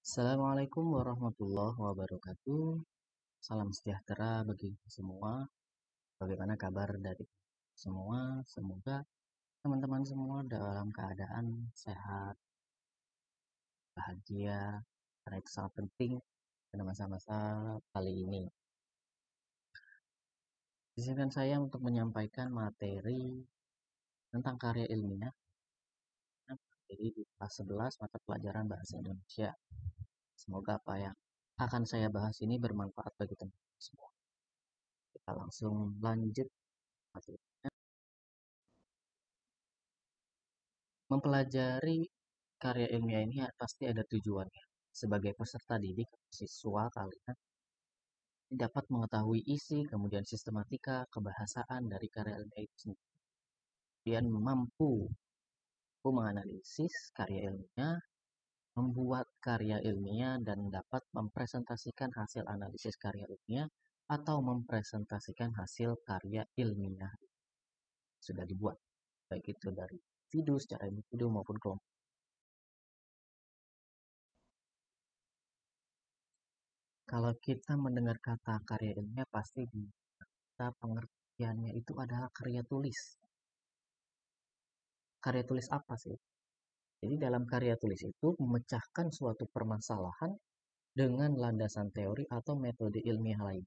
Assalamualaikum warahmatullahi wabarakatuh. Salam sejahtera bagi semua. Bagaimana kabar dari semua? Semoga teman-teman semua dalam keadaan sehat, bahagia, karena itu sangat penting pada masa-masa kali ini. Izinkan saya untuk menyampaikan materi tentang karya ilmiah, jadi di kelas 11 mata pelajaran Bahasa Indonesia. Semoga apa yang akan saya bahas ini bermanfaat bagi teman-teman semua. Kita langsung lanjut materi. Mempelajari karya ilmiah ini pasti ada tujuannya. Sebagai peserta didik, siswa kalian dapat mengetahui isi, kemudian sistematika, kebahasaan dari karya ilmiah itu sendiri. Kemudian mampu menganalisis karya ilmiah, membuat karya ilmiah, dan dapat mempresentasikan hasil analisis karya ilmiah atau mempresentasikan hasil karya ilmiah sudah dibuat, baik itu dari individu secara individu maupun kelompok. Kalau kita mendengar kata karya ilmiah, pasti kita pengertiannya itu adalah karya tulis. Karya tulis apa sih? Jadi dalam karya tulis itu memecahkan suatu permasalahan dengan landasan teori atau metode ilmiah lain.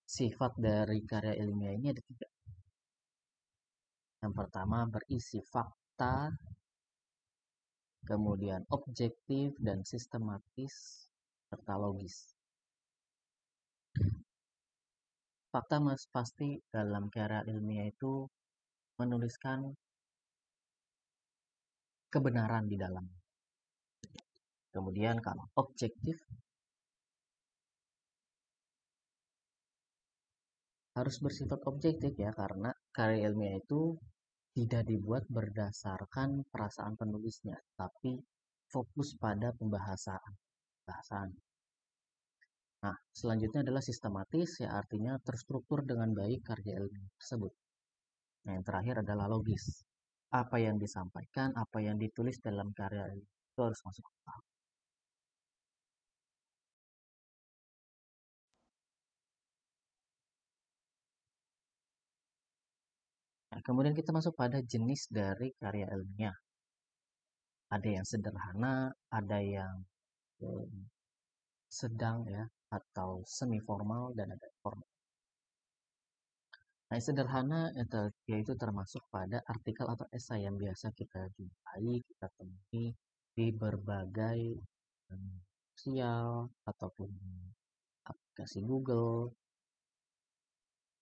Sifat dari karya ilmiah ini ada tiga. Yang pertama berisi fakta, kemudian objektif dan sistematis, serta logis. Fakta mas pasti dalam karya ilmiah itu menuliskan kebenaran di dalam. Kemudian kalau objektif harus bersifat objektif ya, karena karya ilmiah itu tidak dibuat berdasarkan perasaan penulisnya, tapi fokus pada pembahasan. Nah, selanjutnya adalah sistematis, ya artinya terstruktur dengan baik karya ilmiah tersebut. Nah, yang terakhir adalah logis. Apa yang disampaikan, apa yang ditulis dalam karya ilmiah itu harus masuk akal. Nah, kemudian kita masuk pada jenis dari karya ilmiah. Ada yang sederhana, ada yang sedang ya, atau semi formal, dan ada formal. Nah, yang sederhana yaitu termasuk pada artikel atau esai yang biasa kita jumpai, kita temui di berbagai sosial ataupun aplikasi Google.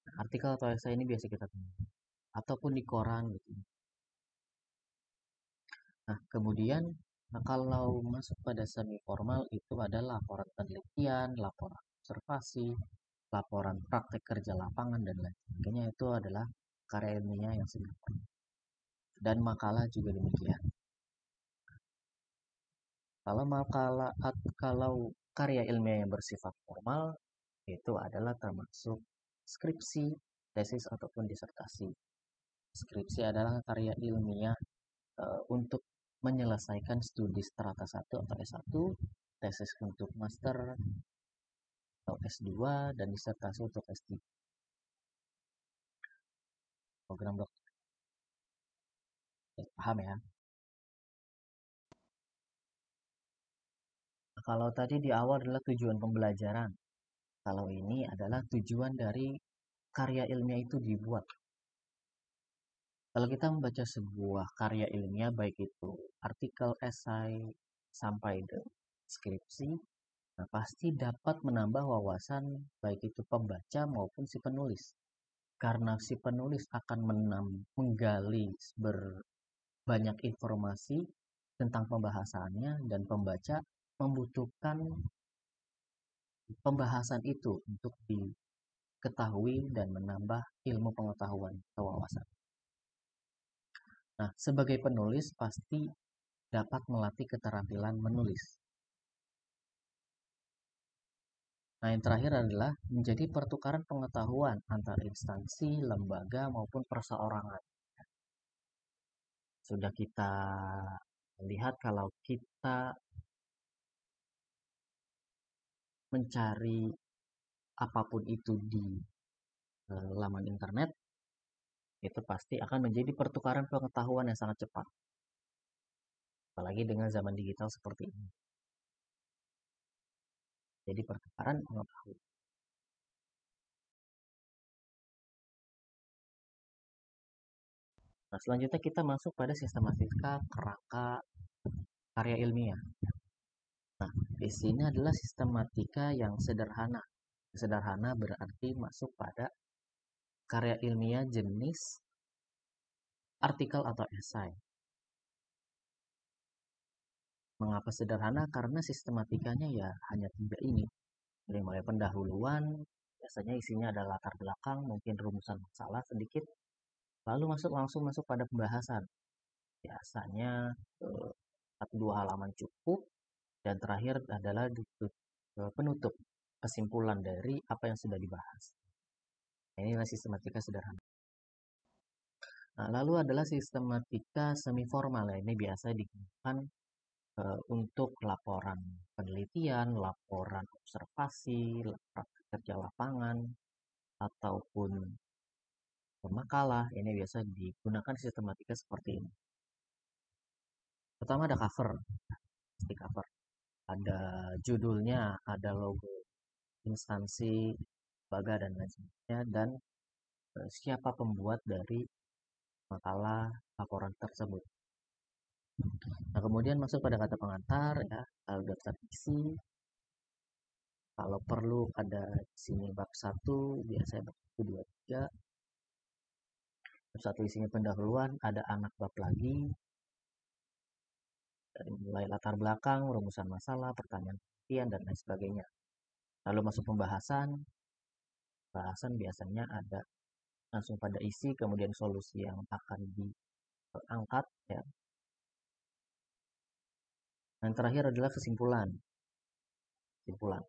Nah, artikel atau esai ini biasa kita temui ataupun di koran gitu. Nah, kemudian kalau masuk pada semi formal itu ada laporan penelitian, laporan observasi, laporan praktek kerja lapangan, dan lain sebagainya. Itu adalah karya ilmiah yang semi formal. Dan makalah juga demikian. Kalau karya ilmiah yang bersifat formal itu adalah termasuk skripsi, tesis ataupun disertasi. Skripsi adalah karya ilmiah untuk menyelesaikan studi strata 1 atau S1, tesis untuk master atau S2, dan disertasi untuk S3. Program dokter. Paham ya? Nah, kalau tadi di awal adalah tujuan pembelajaran. Kalau ini adalah tujuan dari karya ilmiah itu dibuat. Kalau kita membaca sebuah karya ilmiah, baik itu artikel, esai, sampai ke skripsi, nah pasti dapat menambah wawasan baik itu pembaca maupun si penulis. Karena si penulis akan menggali banyak informasi tentang pembahasannya, dan pembaca membutuhkan pembahasan itu untuk diketahui dan menambah ilmu pengetahuan atau wawasan. Nah, sebagai penulis pasti dapat melatih keterampilan menulis. Nah, yang terakhir adalah menjadi pertukaran pengetahuan antar instansi, lembaga, maupun perseorangan. Sudah kita Lihat kalau kita mencari apapun itu di laman internet, itu pasti akan menjadi pertukaran pengetahuan yang sangat cepat. Apalagi dengan zaman digital seperti ini. Jadi pertukaran pengetahuan. Nah, selanjutnya kita masuk pada sistematika kerangka karya ilmiah. Nah, di sini adalah sistematika yang sederhana. Sederhana berarti masuk pada karya ilmiah jenis artikel atau esai. Mengapa sederhana? Karena sistematikanya ya hanya 3 ini. Dari mulai pendahuluan, biasanya isinya ada latar belakang, mungkin rumusan masalah sedikit, lalu langsung masuk pada pembahasan. Biasanya 1-2 halaman cukup, dan terakhir adalah penutup, kesimpulan dari apa yang sudah dibahas. Inilah sistematika sederhana. Nah, lalu adalah sistematika semi formal. Ini biasa digunakan untuk laporan penelitian, laporan observasi, praktik kerja lapangan, ataupun makalah. Ini biasa digunakan sistematika seperti ini. Pertama ada cover, pasti cover. Ada judulnya, ada logo instansi, lembaga, dan lain sebagainya, dan siapa pembuat dari makalah laporan tersebut. Nah, kemudian masuk pada kata pengantar, ya, lalu daftar isi. Kalau perlu ada di sini bab 1, biasanya bab 1, 2, 3. Bab 1 isinya pendahuluan, ada anak bab lagi. Dari mulai latar belakang, rumusan masalah, pertanyaan penelitian, dan lain sebagainya. Lalu masuk pembahasan. Bahasan biasanya ada langsung pada isi, kemudian solusi yang akan diangkat, ya. Dan terakhir adalah kesimpulan. Kesimpulan,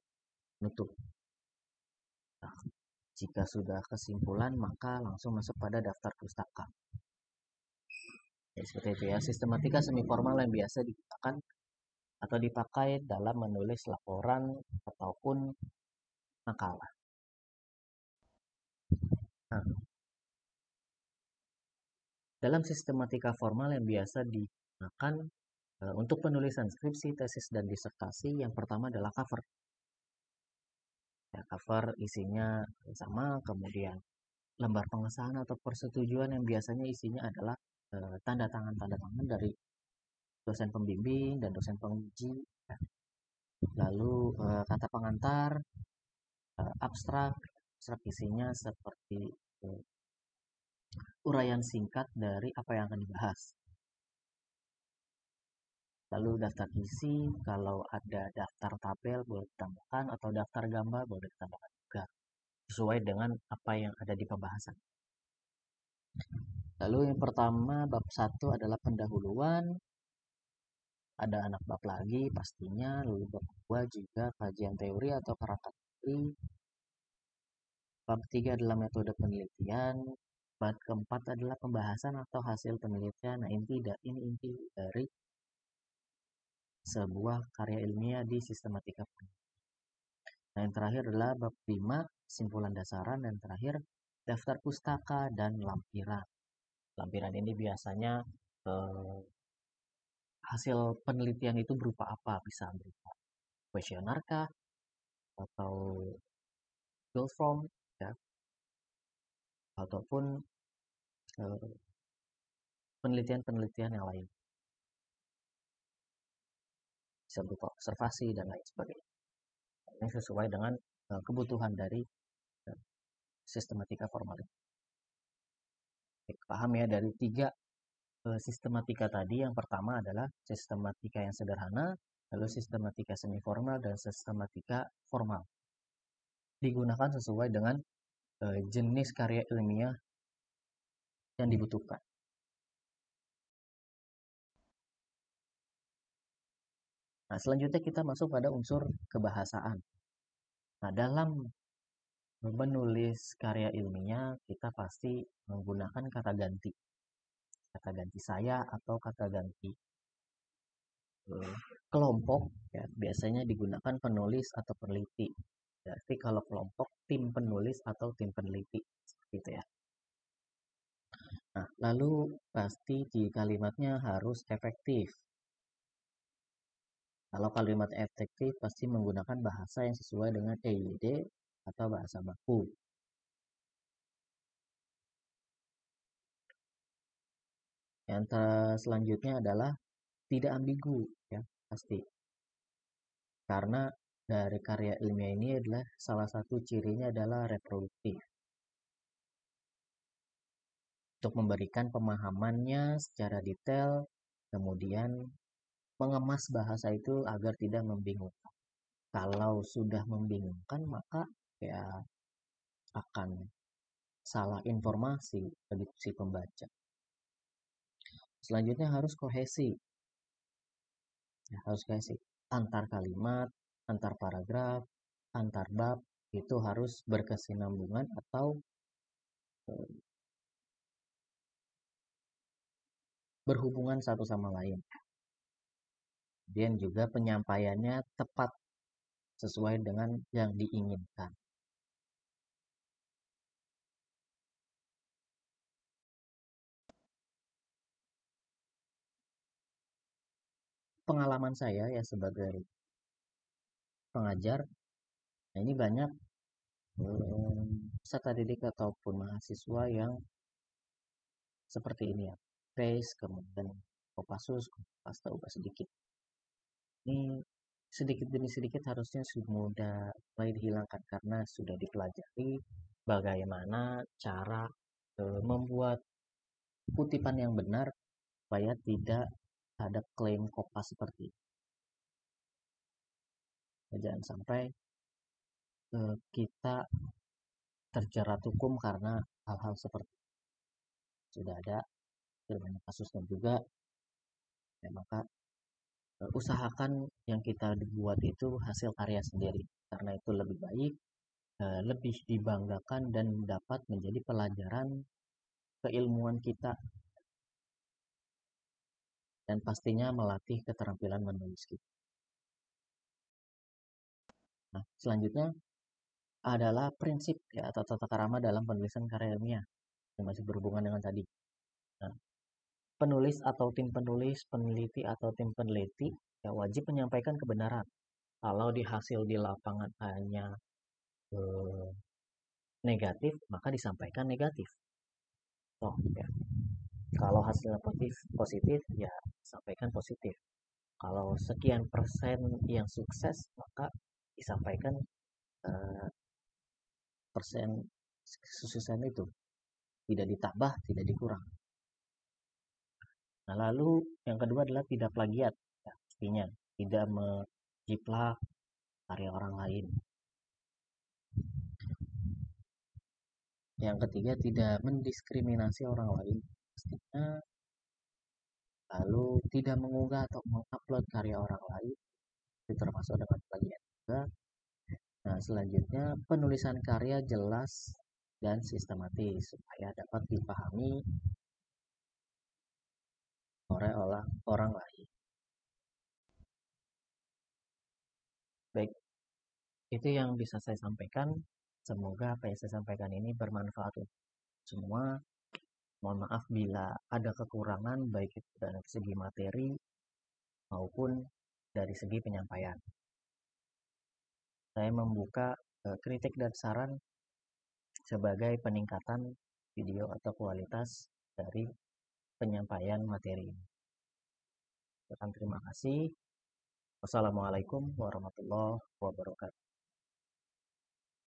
penutup. Nah, jika sudah kesimpulan, maka langsung masuk pada daftar pustaka. Ya, seperti itu ya, sistematika semi formal yang biasa digunakan atau dipakai dalam menulis laporan ataupun makalah. Nah, dalam sistematika formal yang biasa digunakan untuk penulisan skripsi, tesis, dan disertasi, yang pertama adalah cover. Ya, cover isinya sama, kemudian lembar pengesahan atau persetujuan yang biasanya isinya adalah tanda tangan dari dosen pembimbing dan dosen penguji. Ya. Lalu kata pengantar, abstrak isinya seperti uraian singkat dari apa yang akan dibahas. Lalu daftar isi, kalau ada daftar tabel boleh ditambahkan, atau daftar gambar boleh ditambahkan juga, sesuai dengan apa yang ada di pembahasan. Lalu yang pertama, bab 1 adalah pendahuluan, ada anak bab lagi pastinya, lalu bab 2 juga kajian teori atau kerangka teori. Bab 3 adalah metode penelitian, bab keempat adalah pembahasan atau hasil penelitian. Nah, ini inti dari sebuah karya ilmiah di sistematika. Nah, yang terakhir adalah bab 5, simpulan dasaran, dan terakhir daftar pustaka dan lampiran. Lampiran ini biasanya hasil penelitian itu berupa apa? Bisa berupa kuesioner kah, atau Google Form, ya, ataupun penelitian-penelitian yang lain. Bisa berupa observasi dan lain sebagainya. Ini sesuai dengan kebutuhan dari sistematika formal. Paham ya, dari 3 sistematika tadi, yang pertama adalah sistematika yang sederhana, lalu sistematika semi formal, dan sistematika formal. Digunakan sesuai dengan jenis karya ilmiah yang dibutuhkan. Nah, selanjutnya kita masuk pada unsur kebahasaan. Nah, dalam menulis karya ilmiah, kita pasti menggunakan kata ganti. Kata ganti saya atau kata ganti eh, kelompok ya biasanya digunakan penulis atau peneliti. Berarti kalau kelompok tim penulis atau tim peneliti gitu ya. Nah, lalu pasti di kalimatnya harus efektif. Kalau kalimat efektif pasti menggunakan bahasa yang sesuai dengan EYD atau bahasa baku. Yang selanjutnya adalah tidak ambigu ya, pasti. Karena dari karya ilmiah ini adalah salah satu cirinya adalah reproduktif. Untuk memberikan pemahamannya secara detail, kemudian mengemas bahasa itu agar tidak membingungkan. Kalau sudah membingungkan, maka ya akan salah informasi bagi si pembaca. Selanjutnya harus kohesi. Ya, harus kohesi. Antar kalimat, antar paragraf, antar bab, itu harus berkesinambungan atau berhubungan satu sama lain. Kemudian juga penyampaiannya tepat sesuai dengan yang diinginkan. Pengalaman saya ya sebagai pengajar, nah ini banyak peserta didik ataupun mahasiswa yang seperti ini ya, trace kemudian Kopassus, pasta ubah sedikit. Ini sedikit demi sedikit harusnya sudah mulai dihilangkan karena sudah dipelajari bagaimana cara membuat kutipan yang benar supaya tidak ada klaim kopas seperti itu. Jangan sampai kita terjerat hukum karena hal-hal seperti itu. Sudah ada banyak kasusnya juga, ya maka usahakan yang kita buat itu hasil karya sendiri karena itu lebih baik, lebih dibanggakan dan dapat menjadi pelajaran keilmuan kita dan pastinya melatih keterampilan menulis kita. Nah, selanjutnya adalah prinsip ya atau tata krama dalam penulisan karya ilmiah yang masih berhubungan dengan tadi. Nah, penulis atau tim penulis, peneliti atau tim peneliti ya wajib menyampaikan kebenaran. Kalau di hasil di lapangan hanya negatif, maka disampaikan negatif. Oh, ya. Kalau hasilnya positif, positif ya sampaikan positif. Kalau sekian persen yang sukses, maka disampaikan persen kesuksesan itu tidak ditambah, tidak dikurang. Nah, lalu yang kedua adalah tidak plagiat, ya, pastinya tidak menjiplak karya orang lain. Yang ketiga tidak mendiskriminasi orang lain, pastinya. Lalu tidak mengunggah atau mengupload karya orang lain, itu termasuk dengan plagiat juga. Nah, selanjutnya penulisan karya jelas dan sistematis supaya dapat dipahami oleh orang lain. Baik, itu yang bisa saya sampaikan. Semoga apa yang saya sampaikan ini bermanfaat untuk semua. Mohon maaf bila ada kekurangan baik itu dari segi materi maupun dari segi penyampaian. Saya membuka kritik dan saran sebagai peningkatan video atau kualitas dari penyampaian materi ini. Terima kasih. Wassalamualaikum warahmatullahi wabarakatuh.